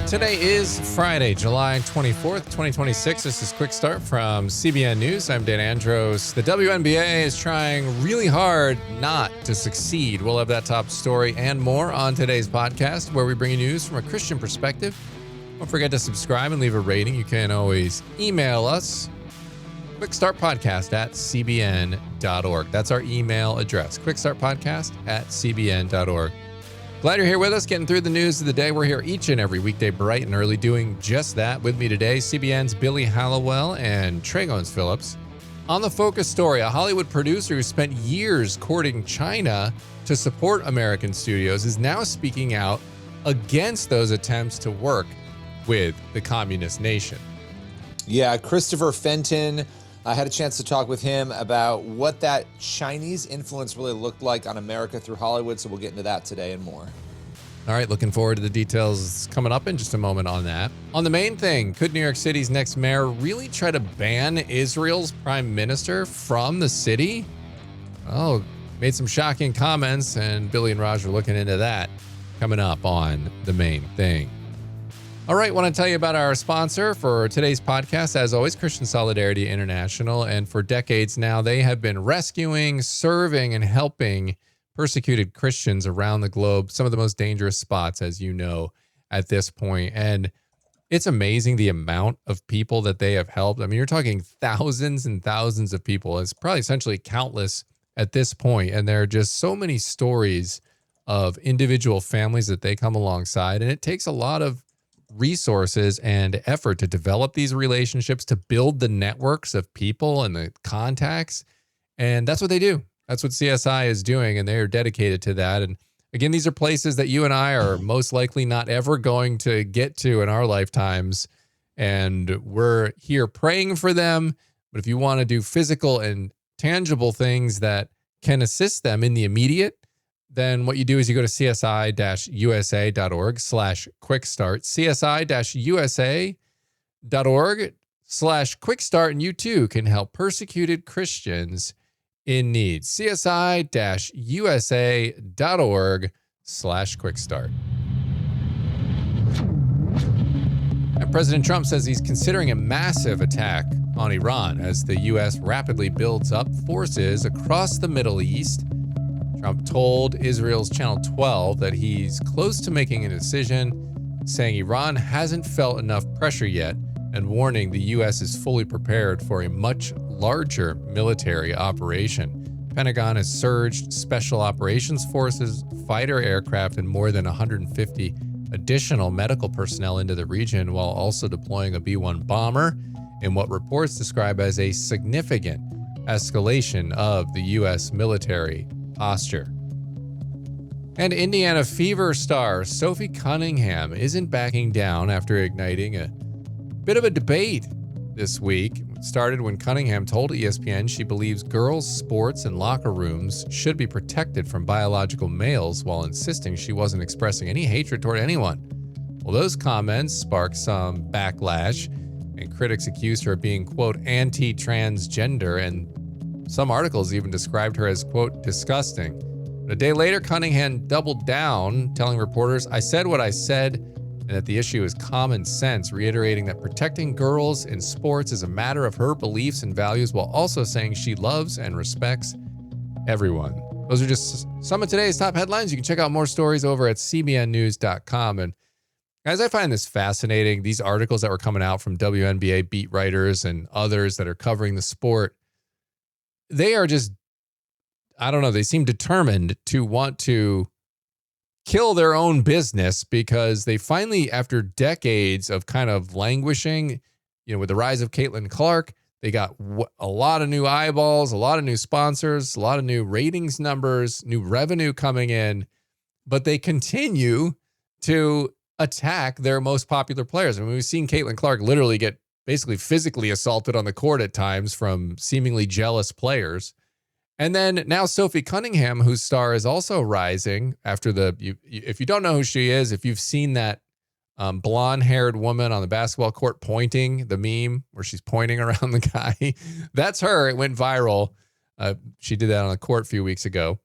Today is Friday, July 24th, 2026. This is Quick Start from CBN News. I'm Dan Andros. The WNBA is trying really hard not to succeed. We'll have that top story and more on today's podcast, where we bring you news from a Christian perspective. Don't forget to subscribe and leave a rating. You can always email us, quickstartpodcast@cbn.org. That's our email address, quickstartpodcast@cbn.org. Glad you're here with us, getting through the news of the day. We're here each and every weekday, bright and early, doing just that. With me today, CBN's Billy Hallowell and Trey Phillips. On the focus story, a Hollywood producer who spent years courting China to support American studios is now speaking out against those attempts to work with the communist nation. Yeah, Christopher Fenton. I had a chance to talk with him about what that Chinese influence really looked like on America through Hollywood, so we'll get into that today and more. All right, looking forward to the details coming up in just a moment on that. On the main thing, could New York City's next mayor really try to ban Israel's prime minister from the city? Oh, made some shocking comments, and Billy and Raj are looking into that coming up on the main thing. All right, want to tell you about our sponsor for today's podcast, as always, Christian Solidarity International. And for decades now, they have been rescuing, serving, and helping persecuted Christians around the globe, some of the most dangerous spots, as you know, at this point. And it's amazing the amount of people that they have helped. I mean, you're talking thousands and thousands of people. It's probably essentially countless at this point. And there are just so many stories of individual families that they come alongside. And it takes a lot of resources and effort to develop these relationships, to build the networks of people and the contacts. And that's what they do. That's what CSI is doing, and they are dedicated to that. And again, these are places that you and I are most likely not ever going to get to in our lifetimes. And we're here praying for them. But if you want to do physical and tangible things that can assist them in the immediate, then what you do is you go to csi-usa.org/quickstart, csi-usa.org/quickstart, and you too can help persecuted Christians in need. csi-usa.org/quickstart. And President Trump says he's considering a massive attack on Iran as the U.S. rapidly builds up forces across the Middle East. Trump told Israel's Channel 12 that he's close to making a decision, saying Iran hasn't felt enough pressure yet, and warning the U.S. is fully prepared for a much larger military operation. Pentagon has surged special operations forces, fighter aircraft, and more than 150 additional medical personnel into the region, while also deploying a B-1 bomber in what reports describe as a significant escalation of the U.S. military posture. And Indiana Fever star Sophie Cunningham isn't backing down after igniting a bit of a debate this week. It started when Cunningham told ESPN she believes girls' sports and locker rooms should be protected from biological males, while insisting she wasn't expressing any hatred toward anyone. Well, those comments sparked some backlash, and critics accused her of being, quote, anti-transgender, and some articles even described her as, quote, disgusting. But a day later, Cunningham doubled down, telling reporters, "I said what I said, and that the issue is common sense," reiterating that protecting girls in sports is a matter of her beliefs and values, while also saying she loves and respects everyone. Those are just some of today's top headlines. You can check out more stories over at cbnnews.com. And guys, I find this fascinating. These articles that were coming out from WNBA beat writers and others that are covering the sport, they are just, I don't know, they seem determined to want to kill their own business, because they finally, after decades of kind of languishing, with the rise of Caitlin Clark, they got a lot of new eyeballs, a lot of new sponsors, a lot of new ratings numbers, new revenue coming in, but they continue to attack their most popular players. I mean, we've seen Caitlin Clark literally get basically physically assaulted on the court at times from seemingly jealous players. And then now Sophie Cunningham, whose star is also rising after if you don't know who she is, if you've seen that blonde-haired woman on the basketball court pointing, the meme where she's pointing around the guy, that's her. It went viral. She did that on the court a few weeks ago.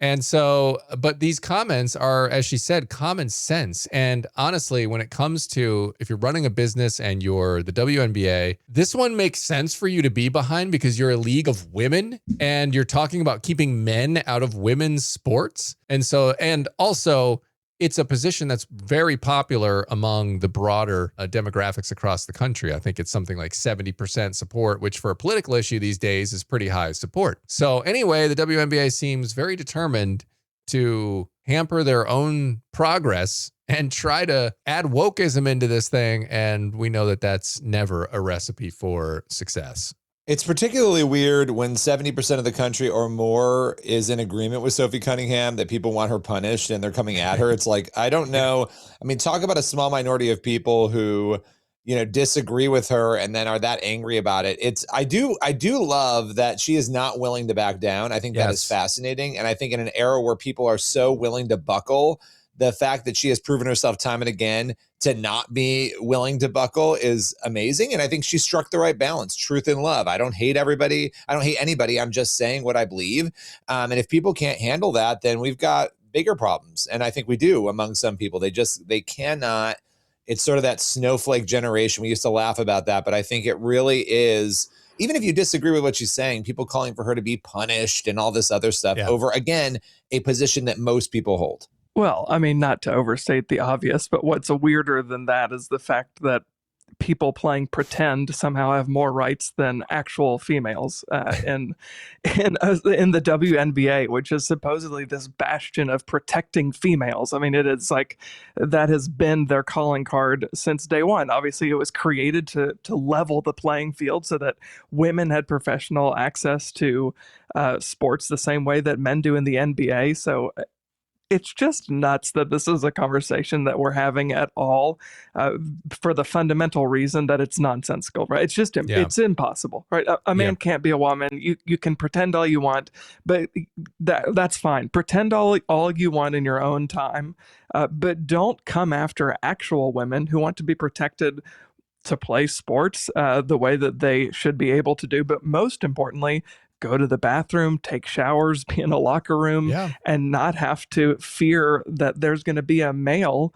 And so, but these comments are, as she said, common sense. And honestly, when it comes to if you're running a business and you're the WNBA, this one makes sense for you to be behind because you're a league of women and you're talking about keeping men out of women's sports. And so, and also, it's a position that's very popular among the broader demographics across the country. I think it's something like 70% support, which for a political issue these days is pretty high support. So anyway, the WNBA seems very determined to hamper their own progress and try to add wokeism into this thing. And we know that that's never a recipe for success. It's particularly weird when 70% of the country or more is in agreement with Sophie Cunningham that people want her punished and they're coming at her. It's like, I don't know. I mean, talk about a small minority of people who, disagree with her and then are that angry about it. I do love that she is not willing to back down. I think that is fascinating. And I think in an era where people are so willing to buckle, the fact that she has proven herself time and again to not be willing to buckle is amazing. And I think she struck the right balance, truth and love. I don't hate everybody. I don't hate anybody. I'm just saying what I believe. And if people can't handle that, then we've got bigger problems. And I think we do among some people. They cannot. It's sort of that snowflake generation. We used to laugh about that, but I think it really is. Even if you disagree with what she's saying, people calling for her to be punished and all this other stuff over, again, a position that most people hold. Well, I mean, not to overstate the obvious, but what's weirder than that is the fact that people playing pretend somehow have more rights than actual females in the WNBA, which is supposedly this bastion of protecting females. I mean, it is like that has been their calling card since day one. Obviously, it was created to level the playing field so that women had professional access to sports the same way that men do in the NBA. So it's just nuts that this is a conversation that we're having at all for the fundamental reason that it's nonsensical, right? It's just, it's impossible, right? A man can't be a woman. You can pretend all you want, but that's fine. Pretend all you want in your own time, but don't come after actual women who want to be protected to play sports the way that they should be able to do. But most importantly, go to the bathroom, take showers, be in a locker room, and not have to fear that there's going to be a male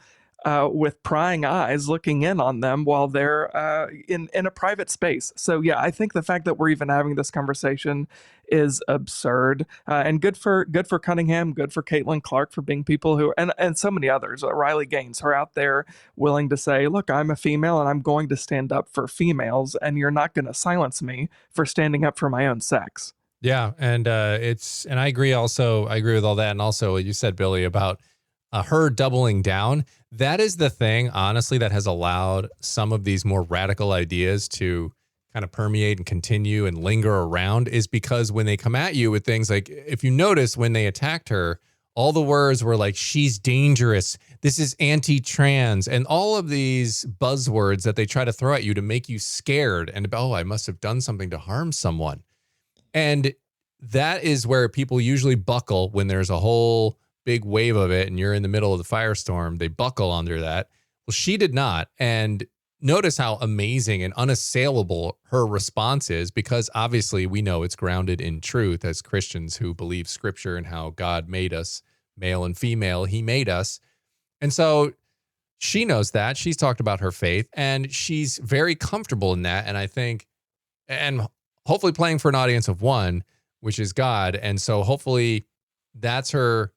with prying eyes looking in on them while they're in a private space. So yeah, I think the fact that we're even having this conversation is absurd, and good for Cunningham, good for Caitlin Clark for being people who, and so many others, Riley Gaines, who are out there willing to say, look, I'm a female and I'm going to stand up for females, and you're not going to silence me for standing up for my own sex. Yeah. And and I agree also. I agree with all that. And also what you said, Billy, about her doubling down. That is the thing, honestly, that has allowed some of these more radical ideas to kind of permeate and continue and linger around, is because when they come at you with things like, if you notice when they attacked her, all the words were like, she's dangerous, this is anti-trans, and all of these buzzwords that they try to throw at you to make you scared and, oh, I must have done something to harm someone. And that is where people usually buckle when there's a whole big wave of it and you're in the middle of the firestorm. They buckle under that. Well, she did not. And notice how amazing and unassailable her response is, because obviously we know it's grounded in truth as Christians who believe scripture and how God made us male and female. He made us. And so she knows that. She's talked about her faith and she's very comfortable in that. And I think, and hopefully playing for an audience of one, which is God. And so hopefully that's her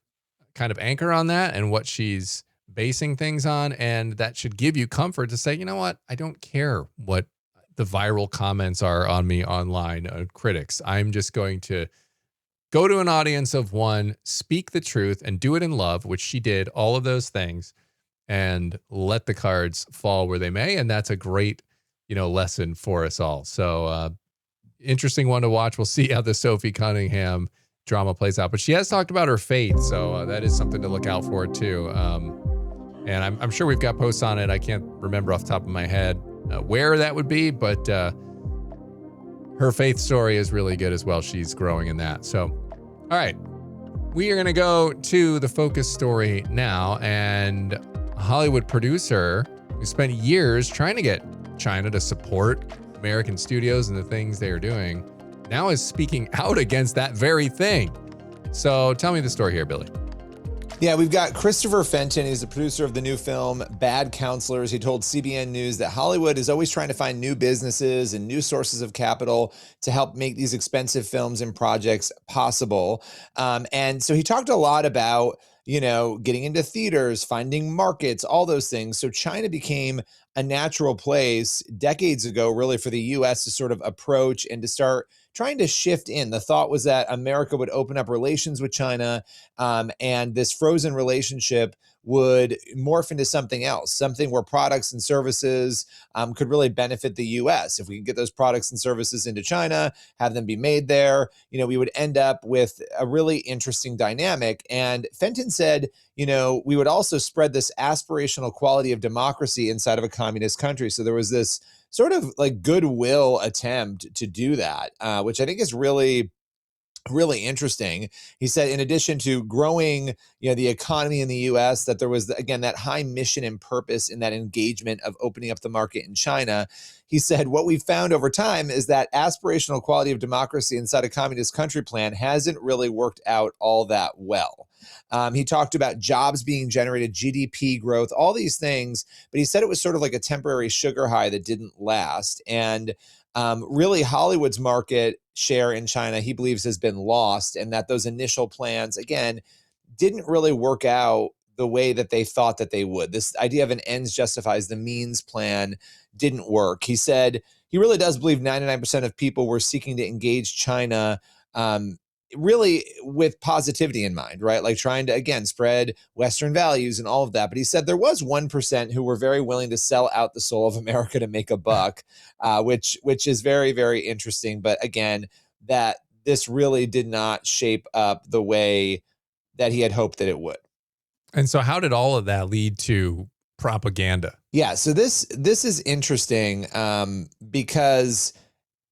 kind of anchor on that and what she's basing things on. And that should give you comfort to say, you know what? I don't care what the viral comments are on me online, critics. I'm just going to go to an audience of one, speak the truth and do it in love, which she did, all of those things, and let the cards fall where they may. And that's a great, lesson for us all. So, interesting one to watch. We'll see how the Sophie Cunningham drama plays out, but she has talked about her faith. So that is something to look out for too. And I'm sure we've got posts on it. I can't remember off the top of my head where that would be, but her faith story is really good as well. She's growing in that. So, all right, we are going to go to the focus story now. And a Hollywood producer who spent years trying to get China to support American studios and the things they are doing now is speaking out against that very thing. So tell me the story here, Billy. Yeah, we've got Christopher Fenton. He's the producer of the new film Bad Counselors. He told CBN News that Hollywood is always trying to find new businesses and new sources of capital to help make these expensive films and projects possible. And so he talked a lot about, getting into theaters, finding markets, all those things. So China became a natural place decades ago, really, for the U.S. to sort of approach and to start trying to shift in. The thought was that America would open up relations with China, and this frozen relationship would morph into something else, something where products and services could really benefit the U.S. If we could get those products and services into China, have them be made there, we would end up with a really interesting dynamic. And Fenton said, we would also spread this aspirational quality of democracy inside of a communist country. So there was this sort of like goodwill attempt to do that, which I think is really, really interesting. He said, in addition to growing, the economy in the U.S., that there was, again, that high mission and purpose in that engagement of opening up the market in China. He said, what we've found over time is that aspirational quality of democracy inside a communist country plan hasn't really worked out all that well. He talked about jobs being generated, GDP growth, all these things, but he said it was sort of like a temporary sugar high that didn't last. And really, Hollywood's market share in China, he believes, has been lost, and that those initial plans, again, didn't really work out the way that they thought that they would. This idea of an ends justifies the means plan didn't work. He said he really does believe 99% of people were seeking to engage China really with positivity in mind, right? Like trying to, again, spread Western values and all of that. But he said there was 1% who were very willing to sell out the soul of America to make a buck, which is very, very interesting. But again, that this really did not shape up the way that he had hoped that it would. And so how did all of that lead to propaganda? Yeah, so this is interesting because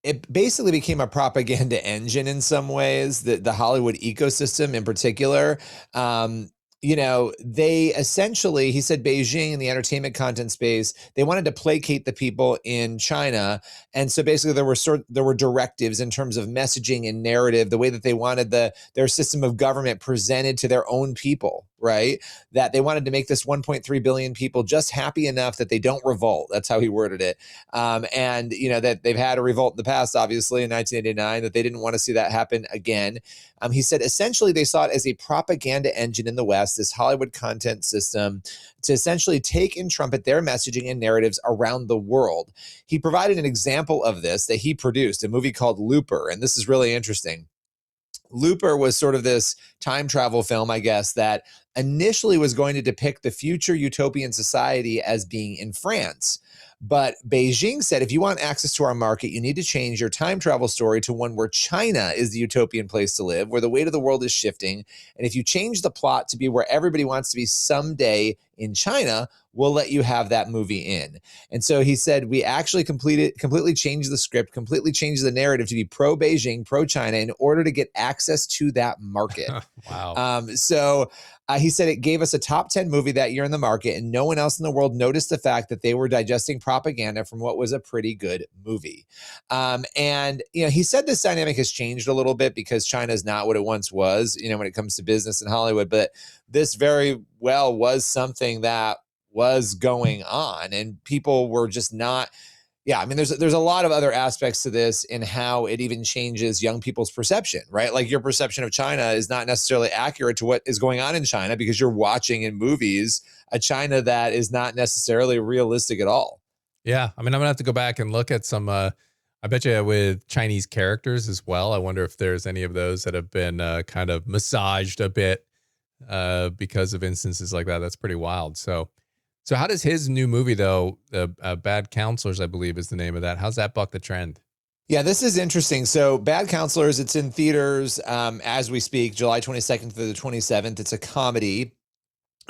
it basically became a propaganda engine in some ways, the Hollywood ecosystem in particular. They essentially, he said, Beijing in the entertainment content space, they wanted to placate the people in China. And so basically there were directives in terms of messaging and narrative, the way that they wanted their system of government presented to their own people, right? That they wanted to make this 1.3 billion people just happy enough that they don't revolt. That's how he worded it. And that they've had a revolt in the past, obviously in 1989, that they didn't want to see that happen again. He said, essentially, they saw it as a propaganda engine in the West, this Hollywood content system, to essentially take and trumpet their messaging and narratives around the world. He provided an example of this that he produced, a movie called Looper, and this is really interesting. Looper was sort of this time travel film, I guess, that initially was going to depict the future utopian society as being in France. But Beijing said, if you want access to our market, you need to change your time travel story to one where China is the utopian place to live, where the weight of the world is shifting. And if you change the plot to be where everybody wants to be someday in China, we'll let you have that movie in. And so he said, we actually completely changed the script, completely changed the narrative to be pro-Beijing, pro-China in order to get access to that market. Wow. He said it gave us a top 10 movie that year in the market, and no one else in the world noticed the fact that they were digesting propaganda from what was a pretty good movie. He said this dynamic has changed a little bit because China is not what it once was, when it comes to business in Hollywood. But this very well was something that was going on, and people were just not. Yeah, I mean, there's a lot of other aspects to this in how it even changes young people's perception, right? Like your perception of China is not necessarily accurate to what is going on in China because you're watching in movies a China that is not necessarily realistic at all. Yeah, I mean, I'm gonna have to go back and look at some. I bet you with Chinese characters as well. I wonder if there's any of those that have been kind of massaged a bit because of instances like that. That's pretty wild. So how does his new movie, though, Bad Counselors, I believe is the name of that, how's that buck the trend? Yeah, this is interesting. So Bad Counselors, it's in theaters as we speak, July 22nd through the 27th. It's a comedy.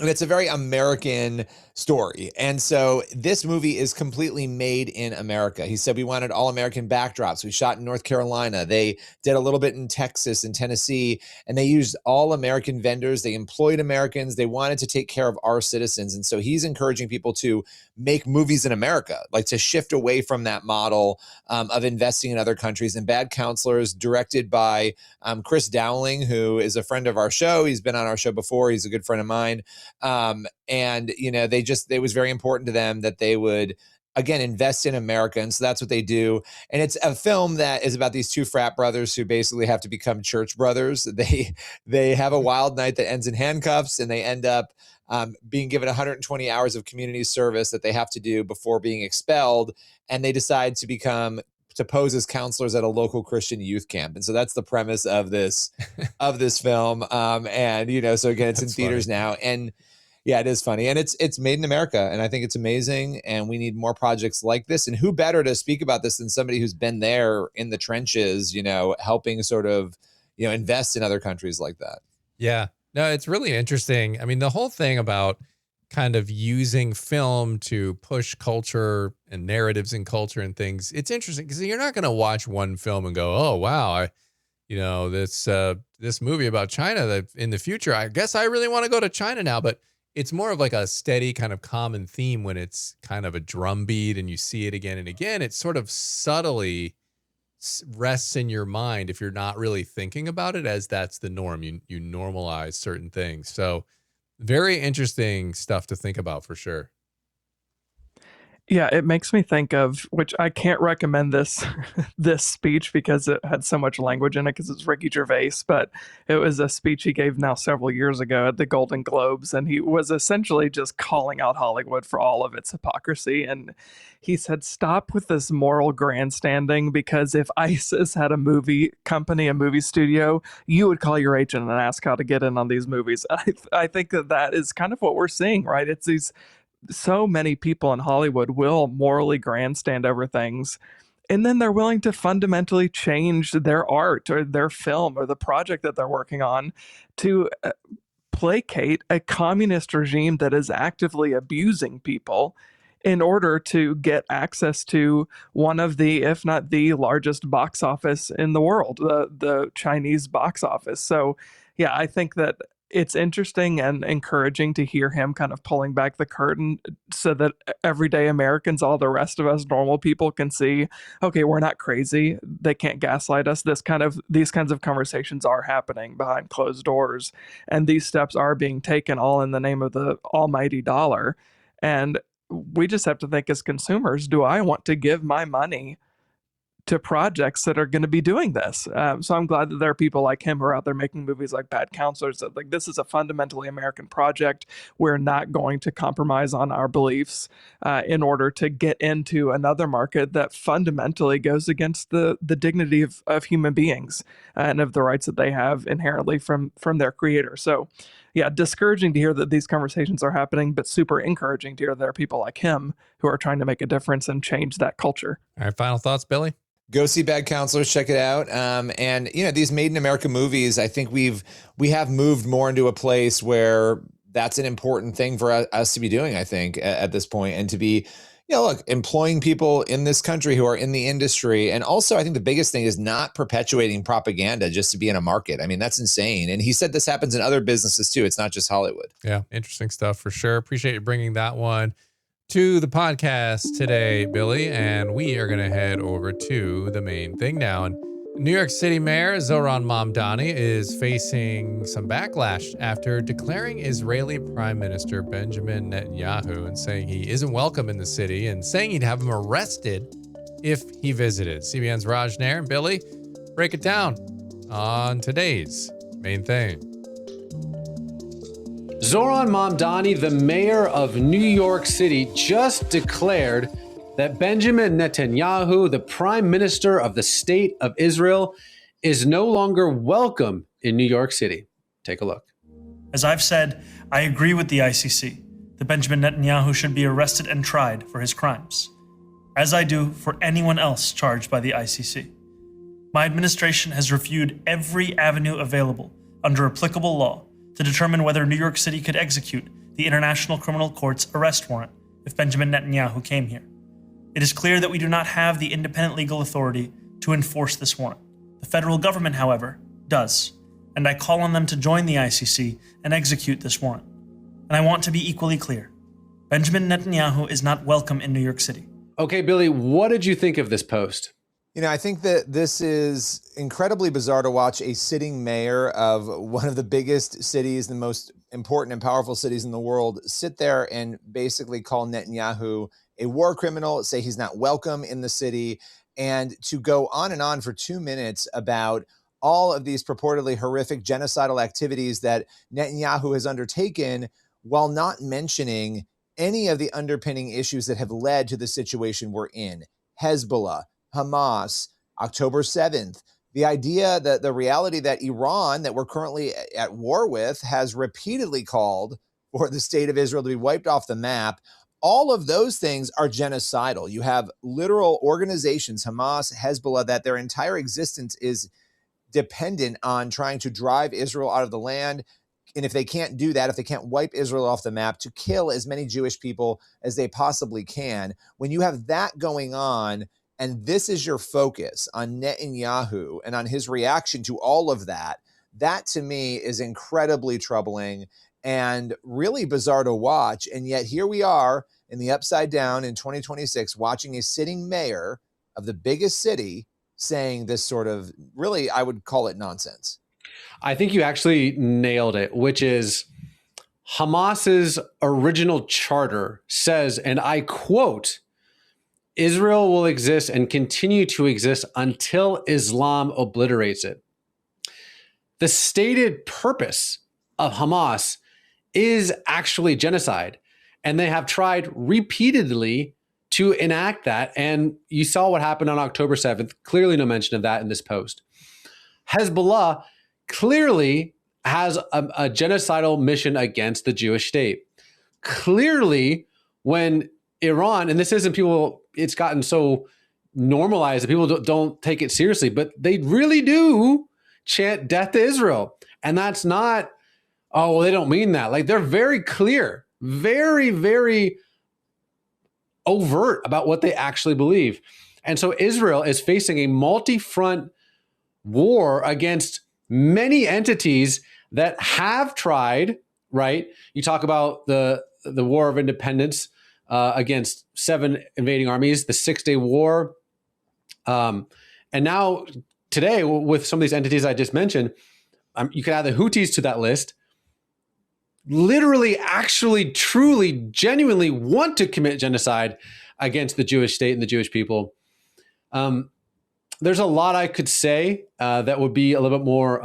And it's a very American story. And so this movie is completely made in America. He said, we wanted all American backdrops. We shot in North Carolina. They did a little bit in Texas and Tennessee, and they used all American vendors. They employed Americans. They wanted to take care of our citizens. And so he's encouraging people to make movies in America, like to shift away from that model of investing in other countries. And Bad Counselors, directed by Chris Dowling, who is a friend of our show. He's been on our show before. He's a good friend of mine. And, you know, it was very important to them that they would, again, invest in America. And so that's what they do. And it's a film that is about these two frat brothers who basically have to become church brothers. They have a wild night that ends in handcuffs, and they end up being given 120 hours of community service that they have to do before being expelled. And they decide to pose as counselors at a local Christian youth camp. And so that's the premise of this film. And, you know, so again, it's in theaters now. And yeah, it is funny. And it's made in America. And I think it's amazing. And we need more projects like this. And who better to speak about this than somebody who's been there in the trenches, you know, helping sort of, you know, invest in other countries like that. Yeah. No, it's really interesting. I mean, the whole thing about kind of using film to push culture and narratives and culture and things, it's interesting because you're not going to watch one film and go, oh, wow, this movie about China that in the future, I guess I really want to go to China now. But it's more of like a steady kind of common theme when it's kind of a drumbeat and you see it again and again. It sort of subtly rests in your mind if you're not really thinking about it as that's the norm. You normalize certain things. So very interesting stuff to think about for sure. Yeah, it makes me think of, which I can't recommend this this speech because it had so much language in it because it's Ricky Gervais, but it was a speech he gave now several years ago at the Golden Globes, and he was essentially just calling out Hollywood for all of its hypocrisy. And he said, stop with this moral grandstanding, because if ISIS had a movie company, a movie studio, you would call your agent and ask how to get in on these movies. I think that is kind of what we're seeing, right? It's these so many people in Hollywood will morally grandstand over things, and then they're willing to fundamentally change their art or their film or the project that they're working on to placate a communist regime that is actively abusing people in order to get access to one of the, if not the largest box office in the world, the Chinese box office. So yeah, I think that it's interesting and encouraging to hear him kind of pulling back the curtain so that everyday Americans, all the rest of us normal people, can see, okay, we're not crazy. They can't gaslight us. These kinds of conversations are happening behind closed doors, and these steps are being taken all in the name of the almighty dollar. And we just have to think as consumers, do I want to give my money to projects that are going to be doing this? So I'm glad that there are people like him who are out there making movies like Bad Counselors, that like, this is a fundamentally American project. We're not going to compromise on our beliefs in order to get into another market that fundamentally goes against the dignity of human beings and of the rights that they have inherently from their creator. So yeah, discouraging to hear that these conversations are happening, but super encouraging to hear there are people like him who are trying to make a difference and change that culture. All right, final thoughts, Billy? Go see Bad Counselors, check it out. And you know, these made in America movies, I think we have moved more into a place where that's an important thing for us to be doing, I think, at this point, and to be, you know, look, employing people in this country who are in the industry. And also, I think the biggest thing is not perpetuating propaganda just to be in a market. I mean, that's insane. And he said this happens in other businesses too. It's not just Hollywood. Yeah, interesting stuff for sure. Appreciate you bringing that one to the podcast today, Billy, and we are going to head over to the main thing now. And New York City Mayor Zohran Mamdani is facing some backlash after declaring Israeli Prime Minister Benjamin Netanyahu and saying he isn't welcome in the city and saying he'd have him arrested if he visited. CBN's Raj Nair and Billy break it down on today's main thing. Zohran Mamdani, the mayor of New York City, just declared that Benjamin Netanyahu, the prime minister of the state of Israel, is no longer welcome in New York City. Take a look. As I've said, I agree with the ICC that Benjamin Netanyahu should be arrested and tried for his crimes, as I do for anyone else charged by the ICC. My administration has reviewed every avenue available under applicable law to determine whether New York City could execute the International Criminal Court's arrest warrant if Benjamin Netanyahu came here. It is clear that we do not have the independent legal authority to enforce this warrant. The federal government, however, does, and I call on them to join the ICC and execute this warrant. And I want to be equally clear. Benjamin Netanyahu is not welcome in New York City. Okay, Billy, what did you think of this post? You know, I think that this is incredibly bizarre to watch a sitting mayor of one of the biggest cities, the most important and powerful cities in the world, sit there and basically call Netanyahu a war criminal, say he's not welcome in the city, and to go on and on for 2 minutes about all of these purportedly horrific genocidal activities that Netanyahu has undertaken while not mentioning any of the underpinning issues that have led to the situation we're in. Hezbollah, Hamas, October 7th, the idea that the reality that Iran, that we're currently at war with, has repeatedly called for the state of Israel to be wiped off the map. All of those things are genocidal. You have literal organizations, Hamas, Hezbollah, that their entire existence is dependent on trying to drive Israel out of the land. And if they can't do that, if they can't wipe Israel off the map, to kill as many Jewish people as they possibly can. When you have that going on, and this is your focus on Netanyahu and on his reaction to all of that, that to me is incredibly troubling and really bizarre to watch. And yet here we are in the upside down in 2026, watching a sitting mayor of the biggest city saying this sort of, really, I would call it nonsense. I think you actually nailed it, which is Hamas's original charter says, and I quote, Israel will exist and continue to exist until Islam obliterates it. The stated purpose of Hamas is actually genocide, and they have tried repeatedly to enact that. And you saw what happened on October 7th. Clearly no mention of that in this post. Hezbollah clearly has a genocidal mission against the Jewish state. Clearly, when Iran, and this isn't people, it's gotten so normalized that people don't take it seriously, but they really do chant death to Israel. And that's not, oh, well, they don't mean that. Like, they're very clear, very, very overt about what they actually believe. And so Israel is facing a multi-front war against many entities that have tried, right? You talk about the War of Independence against 7 invading armies, the 6-Day War. And now today, with some of these entities I just mentioned, you could add the Houthis to that list. Literally, actually, truly, genuinely want to commit genocide against the Jewish state and the Jewish people. There's a lot I could say that would be a little bit more,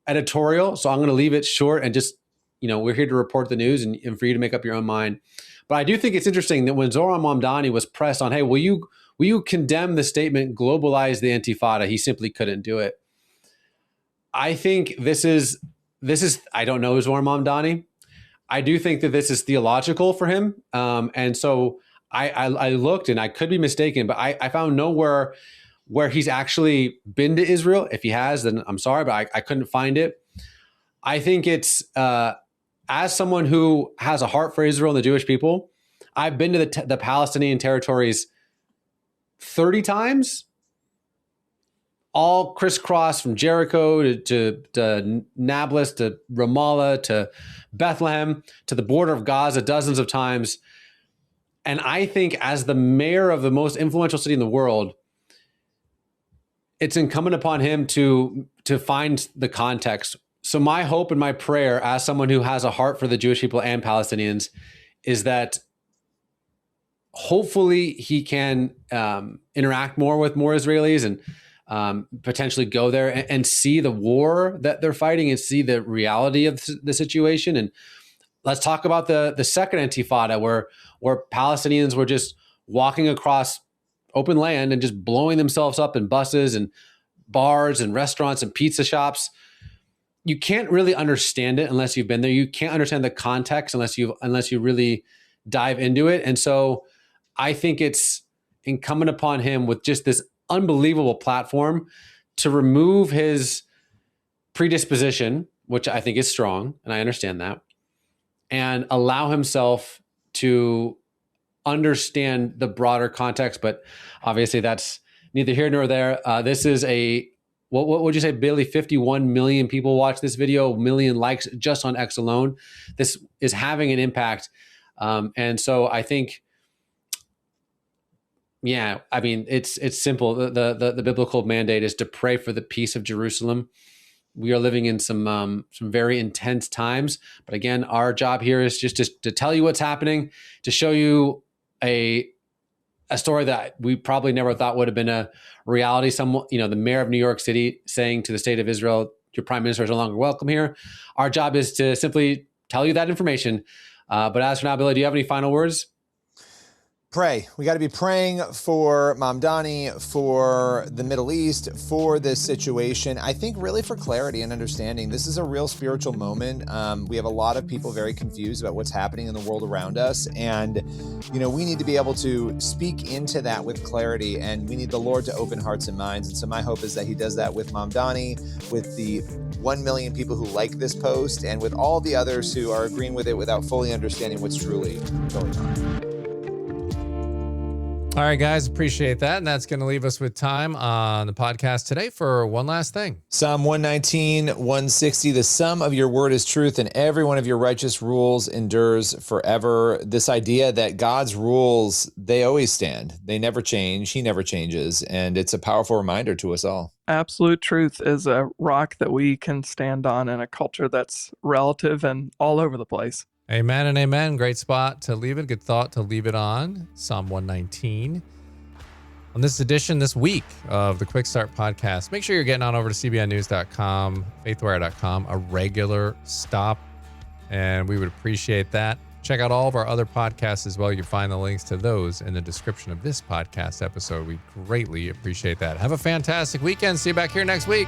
editorial. So I'm going to leave it short and just, we're here to report the news and for you to make up your own mind. But I do think it's interesting that when Zohran Mamdani was pressed on, hey, will you condemn the statement, globalize the Intifada? He simply couldn't do it. I think this is, I don't know Zohran Mamdani. I do think that this is theological for him. And so I looked, and I could be mistaken, but I found nowhere where he's actually been to Israel. If he has, then I'm sorry, but I couldn't find it. I think it's, as someone who has a heart for Israel and the Jewish people, I've been to the Palestinian territories 30 times, all crisscross from Jericho to Nablus to Ramallah to Bethlehem to the border of Gaza dozens of times. And I think as the mayor of the most influential city in the world, it's incumbent upon him to find the context. So my hope and my prayer as someone who has a heart for the Jewish people and Palestinians is that hopefully he can interact more with more Israelis and potentially go there and see the war that they're fighting and see the reality of the situation. And let's talk about the second Intifada where Palestinians were just walking across open land and just blowing themselves up in buses and bars and restaurants and pizza shops. You can't really understand it unless you've been there. You can't understand the context unless you really dive into it. And so I think it's incumbent upon him with just this unbelievable platform to remove his predisposition, which I think is strong, and I understand that, and allow himself to understand the broader context. But obviously that's neither here nor there. This is what would you say, Billy? 51 million people watch this video, a million likes just on X alone. This is having an impact. And so I think, yeah, I mean, it's simple. The biblical mandate is to pray for the peace of Jerusalem. We are living in some very intense times. But again, our job here is just to tell you what's happening, to show you a story that we probably never thought would have been a reality. The mayor of New York City saying to the state of Israel, your prime minister is no longer welcome here. Our job is to simply tell you that information. But as for now, Billy, do you have any final words? Pray. We got to be praying for Mamdani, for the Middle East, for this situation. I think really for clarity and understanding. This is a real spiritual moment. We have a lot of people very confused about what's happening in the world around us. And, we need to be able to speak into that with clarity, and we need the Lord to open hearts and minds. And so my hope is that he does that with Mamdani, with the 1 million people who like this post, and with all the others who are agreeing with it without fully understanding what's truly going on. All right, guys, appreciate that. And that's going to leave us with time on the podcast today for one last thing. Psalm 119, 160, the sum of your word is truth, and every one of your righteous rules endures forever. This idea that God's rules, they always stand. They never change. He never changes. And it's a powerful reminder to us all. Absolute truth is a rock that we can stand on in a culture that's relative and all over the place. Amen and amen. Great spot to leave it. Good thought to leave it on. Psalm 119. On this edition, this week of the Quick Start Podcast, make sure you're getting on over to cbnnews.com, faithwire.com, a regular stop, and we would appreciate that. Check out all of our other podcasts as well. You can find the links to those in the description of this podcast episode. We greatly appreciate that. Have a fantastic weekend. See you back here next week.